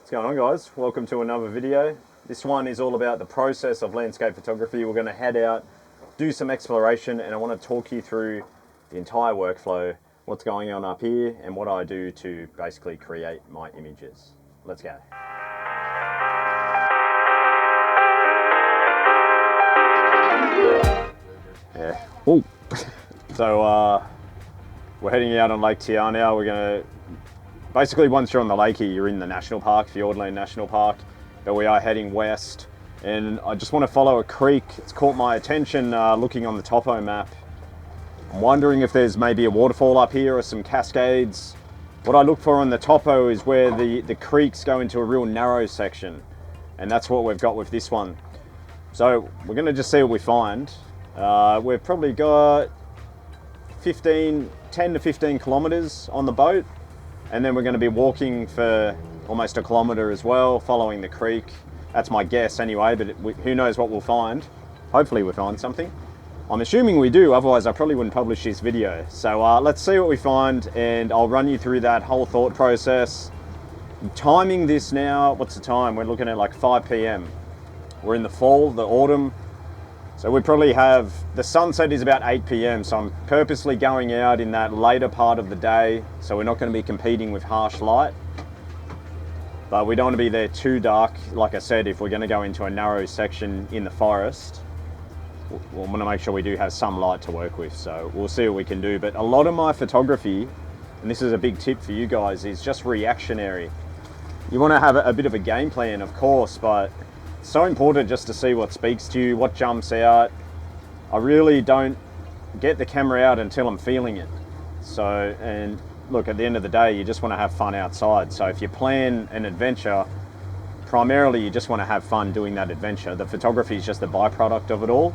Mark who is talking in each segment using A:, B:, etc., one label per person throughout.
A: What's going on, guys? Welcome to another video. This one is all about the process of landscape photography. We're going to head out, do some exploration, and I want to talk you through the entire workflow, what's going on up here, and what I do to basically create my images. Let's go. Yeah. Ooh. So we're heading out on Lake Tiar now. We're going to basically, once you're on the lake here, you're in the national park, Fiordland National Park, but we are heading west, and I just want to follow a creek. It's caught my attention looking on the topo map. I'm wondering if there's maybe a waterfall up here or some cascades. What I look for on the topo is where the creeks go into a real narrow section, and that's what we've got with this one. So we're going to just see what we find. We've probably got 10 to 15 kilometers on the boat, and then we're going to be walking for almost a kilometer as well, following the creek. That's my guess anyway, but who knows what we'll find. Hopefully we find something. I'm assuming we do, otherwise I probably wouldn't publish this video. So let's see what we find, and I'll run you through that whole thought process. Timing this now, what's the time? We're looking at like 5 p.m. We're in the fall, the autumn. So we probably have, the sunset is about 8 p.m. So I'm purposely going out in that later part of the day. So we're not going to be competing with harsh light. But we don't want to be there too dark. Like I said, if we're going to go into a narrow section in the forest, we'll want to make sure we do have some light to work with. So we'll see what we can do. But a lot of my photography, and this is a big tip for you guys, is just reactionary. You want to have a bit of a game plan, of course, but it's so important just to see what speaks to you, what jumps out. I really don't get the camera out until I'm feeling it. So, and look, at the end of the day, you just want to have fun outside. So if you plan an adventure, primarily you just want to have fun doing that adventure. The photography is just the byproduct of it all.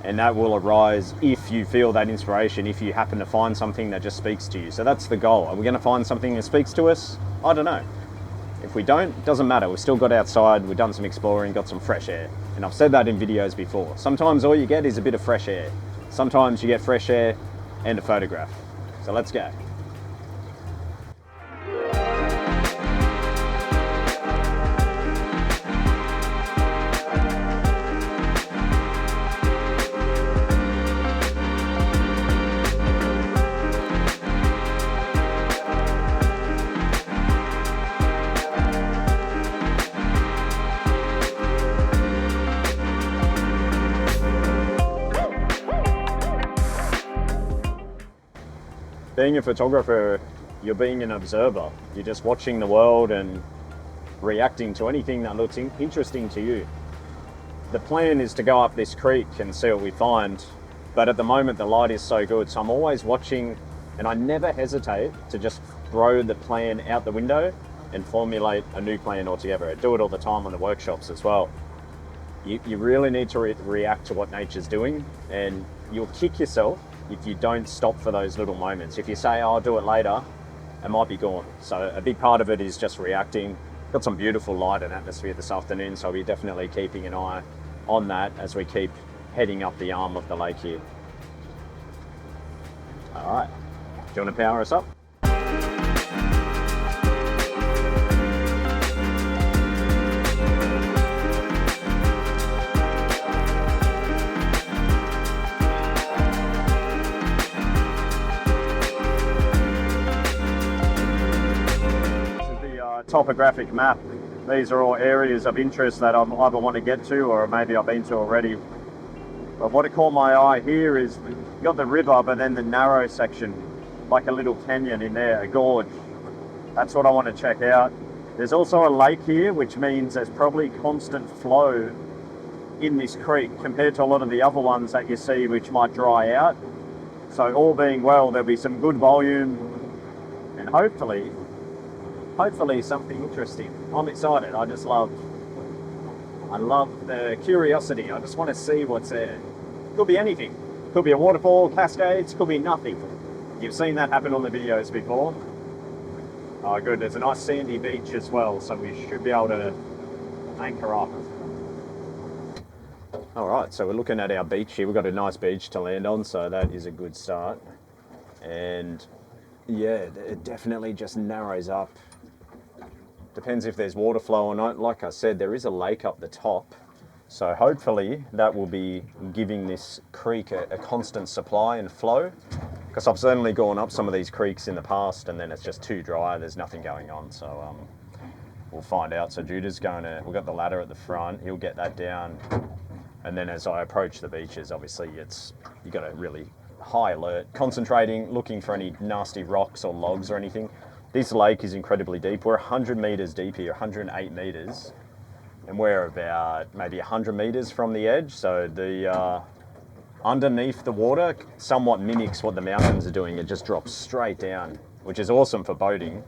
A: And that will arise if you feel that inspiration, if you happen to find something that just speaks to you. So that's the goal. Are we going to find something that speaks to us? I don't know. If we don't, it doesn't matter. We've still got outside, we've done some exploring, got some fresh air. And I've said that in videos before. Sometimes all you get is a bit of fresh air. Sometimes you get fresh air and a photograph. So let's go. Being a photographer, you're being an observer. You're just watching the world and reacting to anything that looks interesting to you. The plan is to go up this creek and see what we find, but at the moment the light is so good, so I'm always watching, and I never hesitate to just throw the plan out the window and formulate a new plan altogether. I do it all the time on the workshops as well. You really need to react to what nature's doing, and you'll kick yourself if you don't stop for those little moments. If you say, oh, I'll do it later, it might be gone. So a big part of it is just reacting. Got some beautiful light and atmosphere this afternoon, so we're definitely keeping an eye on that as we keep heading up the arm of the lake here. All right, do you want to power us up? Topographic map. These are all areas of interest that I either want to get to or maybe I've been to already. But what caught my eye here is you got the river, but then the narrow section, like a little canyon in there, a gorge. That's what I want to check out. There's also a lake here, which means there's probably constant flow in this creek compared to a lot of the other ones that you see which might dry out. So all being well, there'll be some good volume and hopefully something interesting. I'm excited. I love the curiosity. I just want to see what's there. Could be anything. Could be a waterfall, cascades, could be nothing. You've seen that happen on the videos before. Oh good, there's a nice sandy beach as well, so we should be able to anchor up. Alright, so we're looking at our beach here. We've got a nice beach to land on, so that is a good start. And yeah, it definitely just narrows up Depends if there's water flow or not. Like I said, there is a lake up the top. So hopefully that will be giving this creek a constant supply and flow. Because I've certainly gone up some of these creeks in the past and then it's just too dry, there's nothing going on. So we'll find out. So Judah's we've got the ladder at the front, he'll get that down. And then as I approach the beaches, obviously you got a really high alert, concentrating, looking for any nasty rocks or logs or anything. This lake is incredibly deep. We're 100 meters deep here, 108 meters. And we're about maybe 100 meters from the edge. So the underneath the water somewhat mimics what the mountains are doing. It just drops straight down, which is awesome for boating.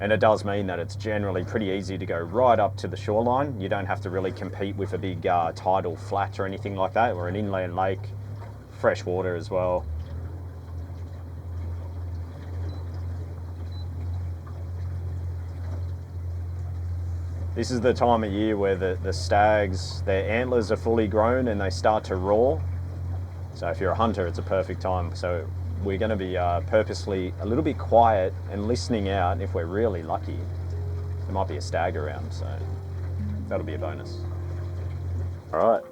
A: And it does mean that it's generally pretty easy to go right up to the shoreline. You don't have to really compete with a big tidal flat or anything like that, or an inland lake, fresh water as well. This is the time of year where the stags, their antlers are fully grown and they start to roar. So if you're a hunter, it's a perfect time. So we're going to be purposely a little bit quiet and listening out. If we're really lucky, there might be a stag around, so that'll be a bonus. All right,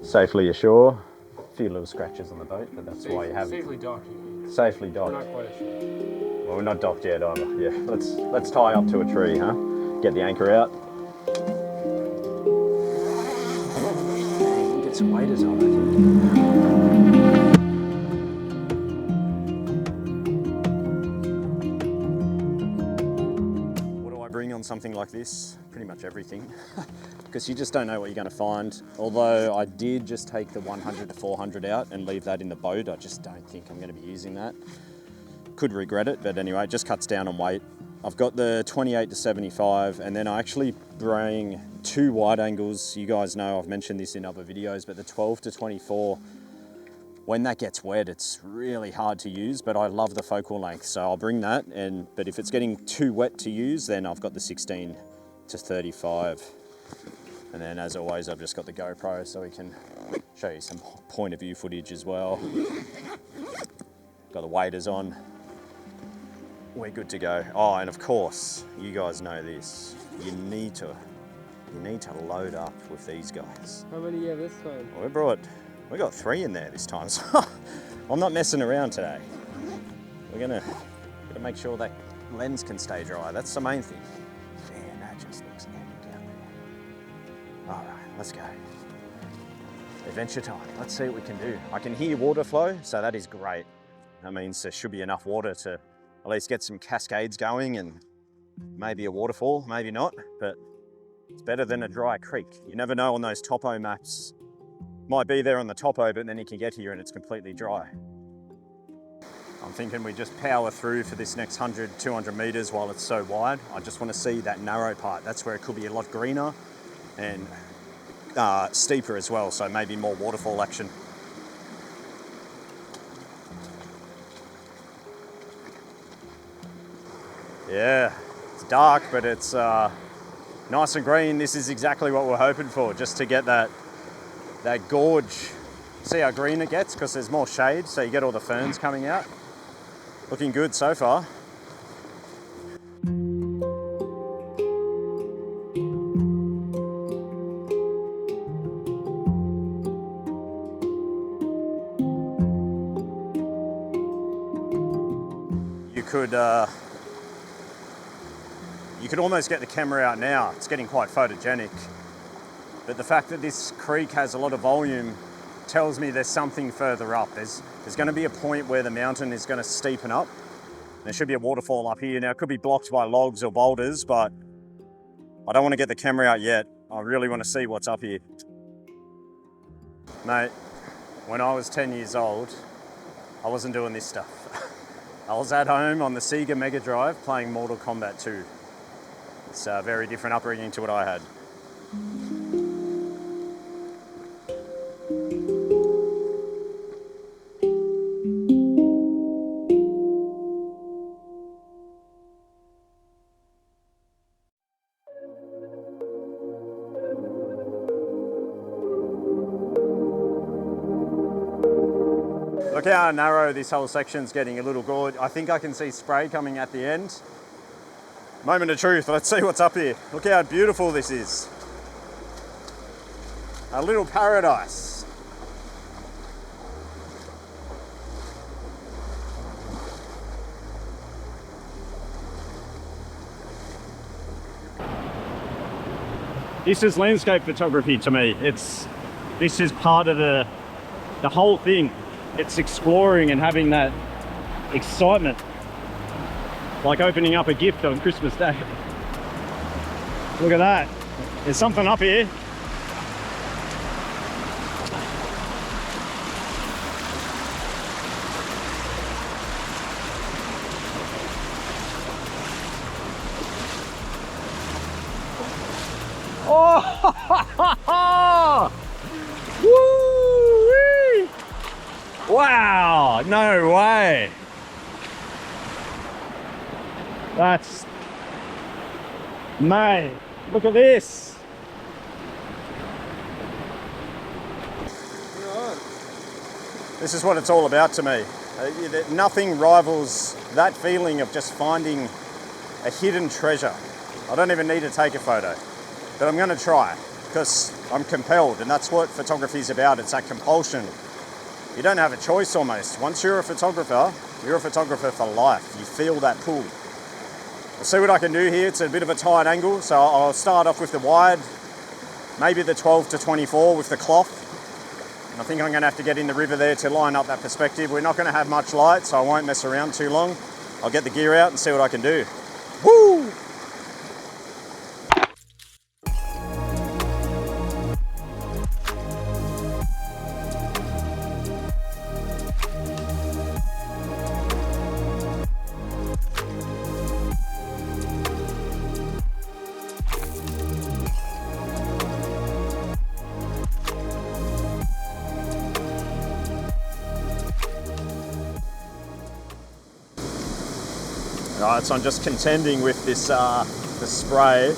A: safely ashore. A few little scratches on the boat, but that's why you have
B: safely docked.
A: Safely docked.
B: We're not quite ashore.
A: Well, we're not docked yet either. Yeah, let's tie up to a tree, huh? Get the anchor out. Get some waders on, I think. On something like this, pretty much everything, because you just don't know what you're going to find. Although I did just take the 100 to 400 out and leave that in the boat. I just don't think I'm going to be using that. Could regret it, but anyway, it just cuts down on weight. I've got the 28 to 75, and then I actually bring 2 wide angles. You guys know I've mentioned this in other videos, but the 12 to 24, when that gets wet, it's really hard to use, but I love the focal length, so I'll bring that. But if it's getting too wet to use, then I've got the 16 to 35. And then as always, I've just got the GoPro so we can show you some point of view footage as well. Got the waders on. We're good to go. Oh, and of course, you guys know this. You need to load up with these guys.
B: How many do you have this time?
A: Well, we got 3 in there this time, so I'm not messing around today. We're gonna make sure that lens can stay dry. That's the main thing. Man, that just looks epic down there. All right, let's go. Adventure time. Let's see what we can do. I can hear water flow, so that is great. That means there should be enough water to at least get some cascades going and maybe a waterfall, maybe not, but it's better than a dry creek. You never know on those topo maps. Might be there on the topo, but then you can get here and it's completely dry. I'm thinking we just power through for this next 100, 200 meters while it's so wide. I just want to see that narrow part. That's where it could be a lot greener and steeper as well, so maybe more waterfall action. Yeah, it's dark, but it's nice and green. This is exactly what we're hoping for, just to get that gorge. See how green it gets because there's more shade, so you get all the ferns coming out. Looking good so far. You could almost get the camera out now. It's getting quite photogenic. But the fact that this creek has a lot of volume tells me there's something further up. There's going to be a point where the mountain is going to steepen up. There should be a waterfall up here. Now, it could be blocked by logs or boulders, but I don't want to get the camera out yet. I really want to see what's up here. Mate, when I was 10 years old, I wasn't doing this stuff. I was at home on the Sega Mega Drive playing Mortal Kombat 2. It's a very different upbringing to what I had. Look how narrow this whole section's getting, a little gorge. I think I can see spray coming at the end. Moment of truth, let's see what's up here. Look how beautiful this is. A little paradise.
C: This is landscape photography to me. This is part of the whole thing. It's exploring and having that excitement, like opening up a gift on Christmas Day. Look at that. There's something up here. Oh! Woo-wee! Wow! No way! That's... Mate, look at this!
A: This is what it's all about to me. Nothing rivals that feeling of just finding a hidden treasure. I don't even need to take a photo, but I'm going to try because I'm compelled, and that's what photography is about. It's that compulsion. You don't have a choice almost. Once you're a photographer for life. You feel that pull. I'll see what I can do here. It's a bit of a tight angle, so I'll start off with the wide, maybe the 12 to 24 with the cloth. And I think I'm going to have to get in the river there to line up that perspective. We're not going to have much light, so I won't mess around too long. I'll get the gear out and see what I can do. Woo! Alright, so I'm just contending with this the spray.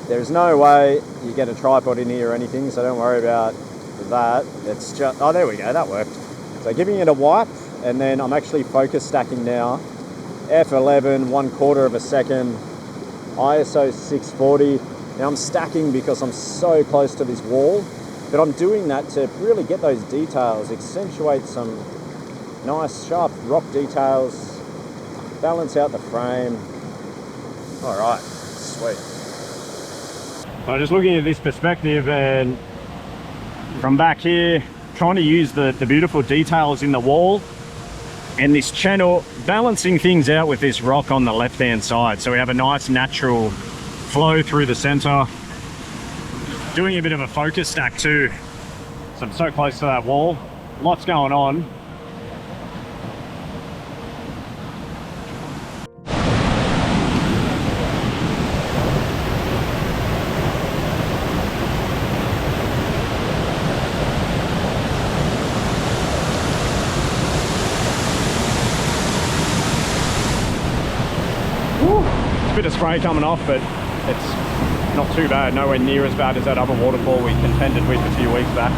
A: There's no way you get a tripod in here or anything, so don't worry about that. It's just, oh there we go, that worked. So giving it a wipe, and then I'm actually focus stacking now. F11, 1/4 of a second, ISO 640. Now I'm stacking because I'm so close to this wall, but I'm doing that to really get those details, accentuate some nice sharp rock details, balance out the frame. All right, sweet.
C: I'm just looking at this perspective, and from back here, trying to use the beautiful details in the wall and this channel, balancing things out with this rock on the left-hand side. So we have a nice natural flow through the center. Doing a bit of a focus stack too. So I'm so close to that wall. Lots going on. A bit of spray coming off, but it's not too bad. Nowhere near as bad as that other waterfall we contended with a few weeks back.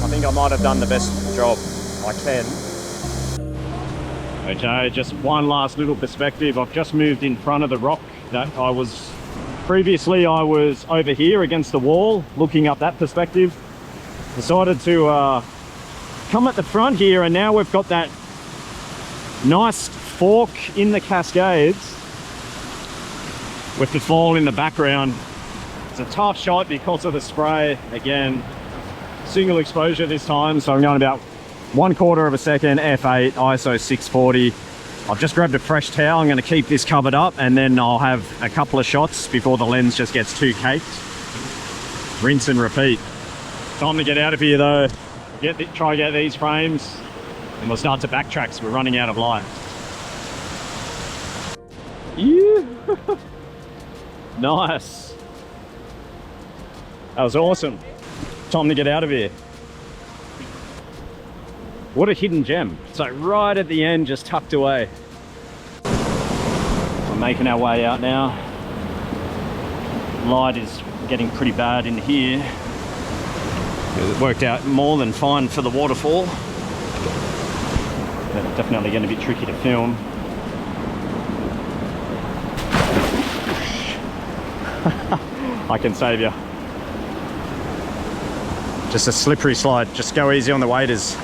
A: I think I might have done the best job I can.
C: Okay, just one last little perspective. I've just moved in front of the rock that I was... Previously I was over here against the wall, looking up that perspective. Decided to come at the front here, and now we've got that nice fork in the Cascades with the fall in the background. It's a tough shot because of the spray. Again, single exposure this time, so I'm going about 1/4 of a second, f8, ISO 640. I've just grabbed a fresh towel. I'm going to keep this covered up, and then I'll have a couple of shots before the lens just gets too caked. Rinse and repeat. Time to get out of here though. Try to get these frames, and we'll start to backtrack because we're running out of light. Yeah. Nice. That was awesome. Time to get out of here. What a hidden gem. So right at the end, just tucked away. We're making our way out now. light is getting pretty bad in here. It worked out more than fine for the waterfall. But definitely going to be tricky to film. I can save you. Just a slippery slide. Just go easy on the waders.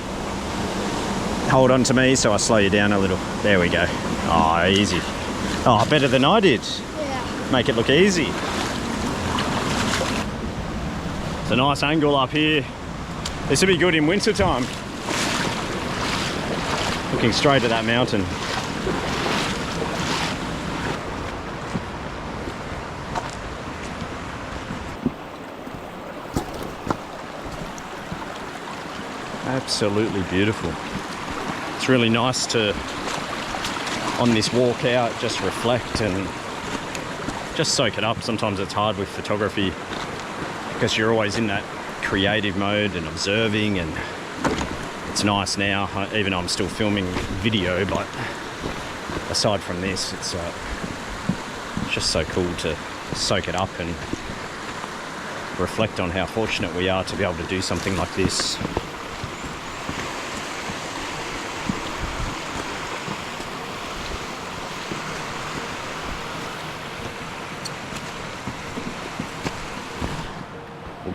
C: Hold on to me so I slow you down a little. There we go. Oh, easy. Oh, better than I did.
D: Yeah.
C: Make it look easy. It's a nice angle up here. This will be good in winter time. Looking straight at that mountain. Absolutely beautiful. It's really nice to, on this walk out, just reflect and just soak it up. Sometimes it's hard with photography because you're always in that creative mode and observing, and it's nice now, even though I'm still filming video, but aside from this, it's just so cool to soak it up and reflect on how fortunate we are to be able to do something like this.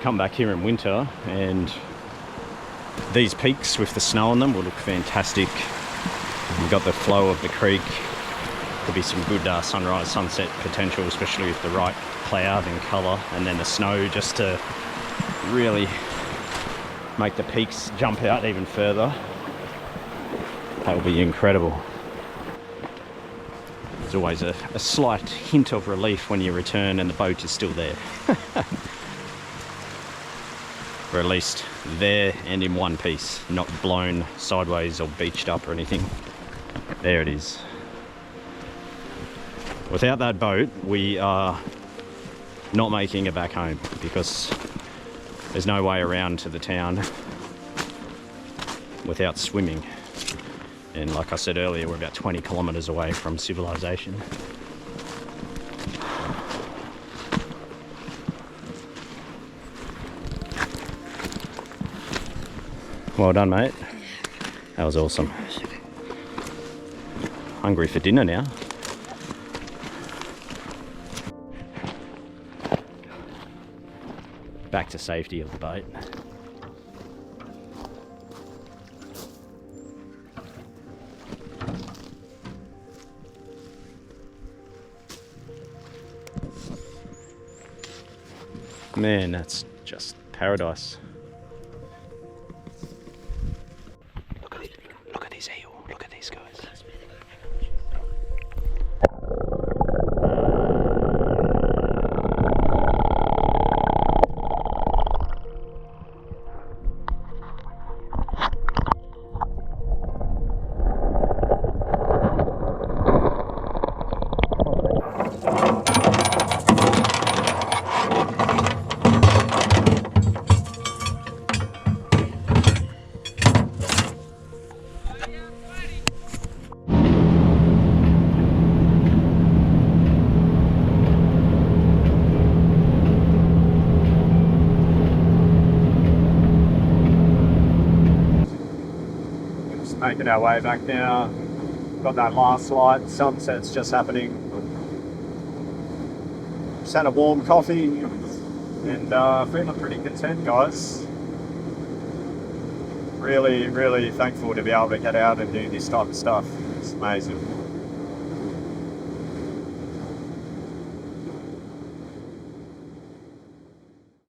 C: Come back here in winter and these peaks with the snow on them will look fantastic. We've got the flow of the creek. Could be some good sunrise sunset potential, especially with the right cloud and colour, and then the snow just to really make the peaks jump out even further. That will be incredible. There's always a slight hint of relief when you return and the boat is still there. Or at least there and in one piece, not blown sideways or beached up or anything. There it is. Without that boat, we are not making it back home because there's no way around to the town without swimming. And like I said earlier, we're about 20 kilometers away from civilization. Well done, mate. That was awesome. Hungry for dinner now. Back to safety of the boat. Man, that's just paradise. Look at this eel. Look at these guys. Making our way back now. Got that last light, sunset's just happening. Just had a warm coffee and feeling pretty content, guys. Really, really thankful to be able to get out and do this type of stuff. It's amazing.